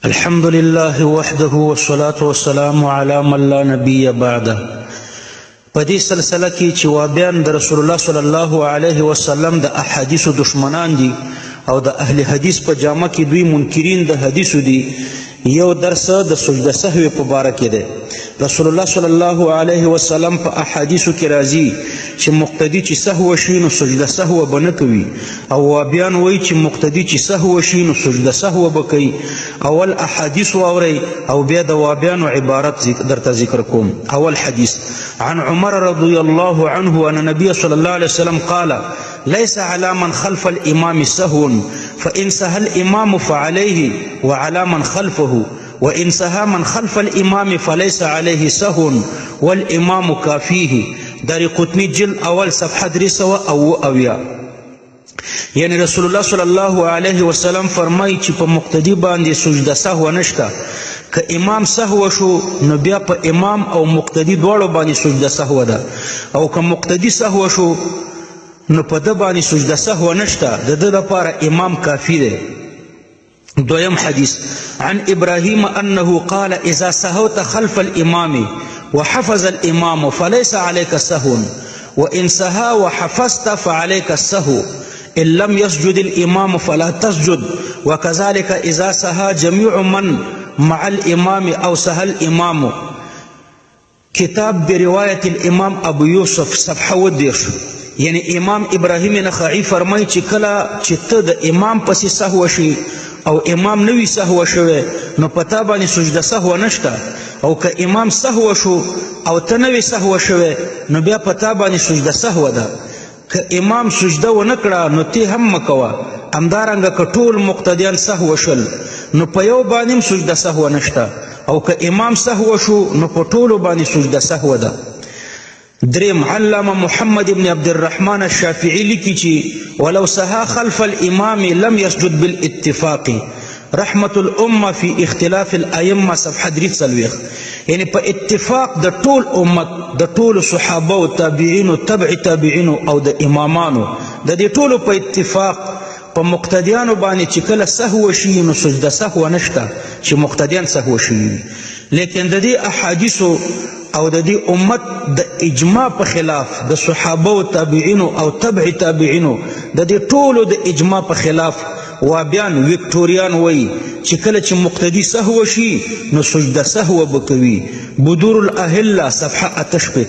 الحمد لله وحده والصلاة والسلام على من لا نبي بعده. په دې سلسله کې چې وابیان د رسول الله صلی الله علیه وسلم د احادیثو دشمنان دي او د اهل حدیث په جامه کې دوی منکرین د حدیثو دي، یو درس د سجده سهو په باره کې دی. رسول الله صلی الله علیه وسلم په احادیثو کې راځي چې مقتدی چې سهو شي نو سجده سهو به نه کوي، او وابیان وایي چې مقتدی چې سهو شي نو سجده سهو به کوي. اول احادیث واورئ او بیا د وابیانو عبارت درته ذکر کوم. اول حدیث عن عمر رضی الله عنه ان النبي صلى الله عليه وسلم قال ليس على من خلف الإمام سهو فإن سهى الإمام فعليه وعلى من خلفه، وإن سهى من خلف الإمام فليس عليه سهو والإمام كافيه. دارقطنی جلد اول صفحه 300 یعنی رسول الله صلی الله علیه وسلم فرمایي چې په مقتدی باندې سجده سهو نشته. که امام سهو شو نو بیا په امام او مقتدی دواړو باندې سجده سهو ده، او که مقتدی سهو شو نو په ده باندې سجده سهو نشته، د ده لپاره امام کافی دی. دویم حدیث عن ابراهیم انه قال اذا سهوت خلف الامام وحفظ الامام فليس عليك سهو، وان سهى وحفظت فعليك السهو، ان لم يسجد الامام فلا تسجد، وكذلك اذا سهى جميع من مع الامام او سهى الامام. کتاب برواية الامام ابو یوسف صفحه 10. یعنی امام ابراهیم نخعی فرمای چې کله چې ته د امام پسې سهو شي او امام نوی سهو شوی نو پتا باندې سجده سهو نشته، او که امام سهو شو او ته نوی سهو شوی نو بیا پتا باندې سجده سهو ده. که امام سجده و نکړه نو تی هم مکوه. همدارنګه که ټول مقتدیان سهو شل نو په یو باندې هم سجده سهو نشته، او که امام سهو شو نو په ټولو باندې سجده سهو ده. دریم علامه محمد بن عبد الرحمن الشافعی لیکي چې ولو سها خلف الامام لم يسجد بالاتفاق. رحمت الامه فی اختلاف الائمه صفحه 3. یعنی په اتفاق د ټول امت، د ټول صحابه او تابعین او تبع تابعین او د امامانو، د دې ټولو په اتفاق په مقتدیانو باندې چې کله سهو شي نو سجده سهو نشته چې مقتدیان سهو شي. لیکن د دې احادیثو او د دې امت د اجماع په خلاف، د صحابه او تابعینو او تبع تابعینو د دې ټولو د اجماع په خلاف وابیان ویکټوریان وایي چې کله چې مقتدی سهو شي نو سجده سهو به کوي. بدور الاهله صفحه 8.